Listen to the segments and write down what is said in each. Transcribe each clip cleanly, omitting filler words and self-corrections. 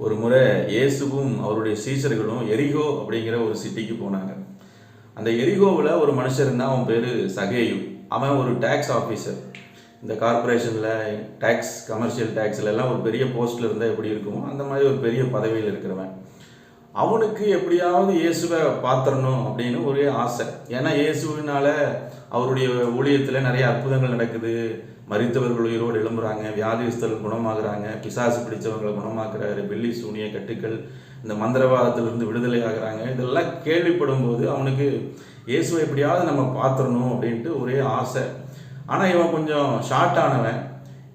ஒரு முறை இயேசுவும் அவருடைய சீஷர்களும் எரிகோ அப்படிங்கிற ஒரு சிட்டிக்கு போனாங்க. அந்த எரிகோவில் ஒரு மனுஷர் இருந்தால், அவன் பேர் சகேயு. அவன் ஒரு டேக்ஸ் ஆஃபீஸர். இந்த கார்பரேஷனில் டேக்ஸ், கமர்ஷியல் டேக்ஸ்லாம் ஒரு பெரிய போஸ்ட்டில் இருந்தால் எப்படி இருக்குமோ அந்த மாதிரி ஒரு பெரிய பதவியில் இருக்கிறவன். அவனுக்கு எப்படியாவது இயேசுவை பார்த்துடணும் அப்படின்னு ஒரே ஆசை. ஏன்னா இயேசுவினால அவருடைய ஊழியத்தில் நிறைய அற்புதங்கள் நடக்குது. மரித்தவர்கள் உயிரோடு எழும்புறாங்க, வியாதிஸ்தர்கள் குணமாகறாங்க, பிசாசு பிடித்தவங்களை குணமாக்குறாரு, வெள்ளி சூனிய கட்டுக்கள், இந்த மந்திரவாதத்திலிருந்து விடுதலை ஆகுறாங்க. இதெல்லாம் கேள்விப்படும் போது அவனுக்கு இயேசுவை எப்படியாவது நம்ம பார்த்துடணும் அப்படின்ட்டு ஒரே ஆசை. ஆனால் இவன் கொஞ்சம் ஷார்ட் ஆனவன்.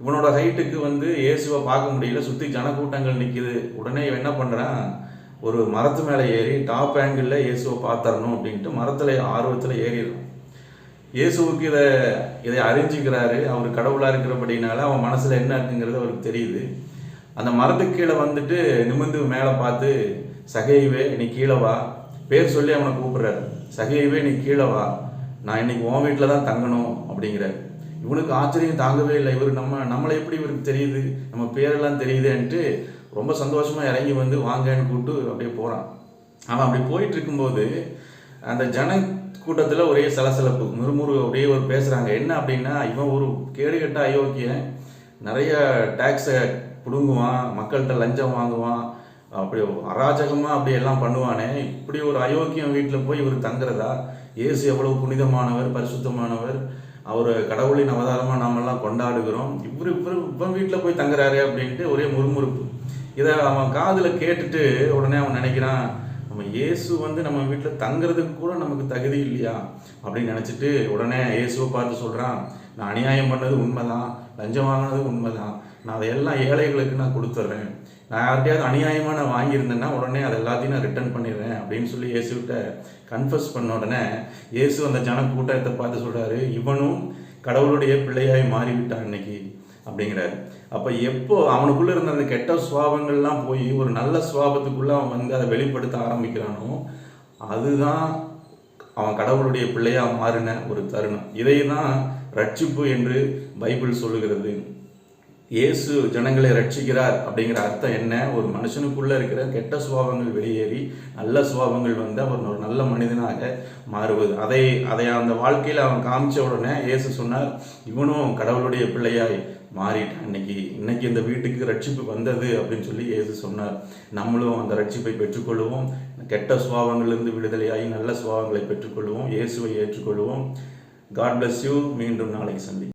இவனோட ஹைட்டுக்கு இயேசுவை பார்க்க முடியல. சுற்றி ஜனக்கூட்டங்கள் நிற்கிது. உடனே இவன் என்ன பண்ணுறான், ஒரு மரத்து மேலே ஏறி டாப் ஆங்கிளில் இயேசுவை பார்த்துடணும் அப்படின்ட்டு மரத்தில் ஆர்வத்தில் ஏறிடுறான். இயேசுவுக்கு இதை அறிஞ்சிக்கிறாரு. அவர் கடவுளாக இருக்கிறபடினால அவன் மனசில் என்ன இருக்குங்கிறது அவருக்கு தெரியுது. அந்த மரத்துக்கு கீழே நிமிர்ந்து மேலே பார்த்து, சகேயுவே நீ கீழே வா, பேர் சொல்லி அவனை கூப்பிட்றாரு. சகேயுவே நீ கீழே வா, நான் இன்னைக்கு உன் வீட்டில் தான் தங்கணும் அப்படிங்கிறார். இவனுக்கு ஆச்சரியம் தாங்கவே இல்லை. இவர் நம்மளை எப்படி இவருக்கு தெரியுது, நம்ம பேரெல்லாம் தெரியுதுன்ட்டு ரொம்ப சந்தோஷமாக இறங்கி வாங்கன்னு கூப்பிட்டு அப்படியே போகிறான். அவன் அப்படி போயிட்டு இருக்கும்போது அந்த ஜன கூட்டத்தில் ஒரே சலசலப்பு, முறுமுறு அப்படியே ஒரு பேசுகிறாங்க. என்ன அப்படின்னா, இவன் ஒரு கேடுகட்ட அயோக்கியன், நிறைய டேக்ஸை பிடுங்குவான், மக்கள்கிட்ட லஞ்சம் வாங்குவான், அப்படி அராஜகமாக அப்படி எல்லாம் பண்ணுவானே, இப்படி ஒரு அயோக்கியம் வீட்டில் போய் இவர் தங்குறதா? இயேசு எவ்வளவு புனிதமானவர், பரிசுத்தமானவர், அவர் கடவுளின் அவதாரமாக நாமெல்லாம் கொண்டாடுகிறோம், இவன் வீட்டில் போய் தங்குறாரு அப்படின்ட்டு ஒரே முறுமுறுப்பு. இதை அவன் காதில் கேட்டுட்டு உடனே அவன் நினைக்கிறான், நம்ம இயேசு நம்ம வீட்டில் தங்குறதுக்கு கூட நமக்கு தகுதி இல்லையா அப்படின்னு நினச்சிட்டு உடனே இயேசுவை பார்த்து சொல்கிறான், நான் அநியாயம் பண்ணது உண்மைதான், லஞ்சம் வாங்கினது உண்மைதான், நான் அதையெல்லாம் ஏழைகளுக்கு நான் கொடுத்துட்றேன், நான் யார்கிட்டையாவது அநியாயமாக நான் வாங்கியிருந்தேன்னா உடனே அதை எல்லாத்தையும் நான் ரிட்டர்ன் பண்ணிடுறேன் அப்படின்னு சொல்லி இயேசுகிட்ட கன்ஃபஸ் பண்ண உடனே இயேசு அந்த ஜன கூட்டத்தை பார்த்து சொல்கிறாரு, இவனும் கடவுளுடைய பிள்ளையாய் மாறிவிட்டான் இன்னைக்கு அப்படிங்கிறாரு. அப்போ எப்போ அவனுக்குள்ளே இருந்த அந்த கெட்ட சுவாபங்கள்லாம் போய் ஒரு நல்ல சுவாபத்துக்குள்ளே அவன் அதை வெளிப்படுத்த ஆரம்பிக்கிறானோ, அதுதான் அவன் கடவுளுடைய பிள்ளையாக மாறின ஒரு தருணம். இதை தான் ரட்சிப்பு என்று பைபிள் சொல்லுகிறது. இயேசு ஜனங்களை ரட்சிக்கிறார் அப்படிங்கிற அர்த்தம் என்ன? ஒரு மனுஷனுக்குள்ளே இருக்கிற கெட்ட சுபாவங்கள் வெளியேறி நல்ல சுபாவங்கள் அவர் ஒரு நல்ல மனிதனாக மாறுவது. அதை அந்த வாழ்க்கையில் அவன் காமிச்ச உடனே இயேசு சொன்னார், இவனும் கடவுளுடைய பிள்ளையாய் மாறிட்டான், இன்னைக்கு இந்த வீட்டுக்கு ரட்சிப்பு வந்தது அப்படின்னு சொல்லி இயேசு சொன்னார். நம்மளும் அந்த ரட்சிப்பை பெற்றுக்கொள்வோம், கெட்ட சுபாவங்களிலிருந்து விடுதலையாகி நல்ல சுபாவங்களை பெற்றுக்கொள்வோம், இயேசுவை ஏற்றுக்கொள்வோம். God bless you. மீண்டும் நாளைக்கு சந்தி.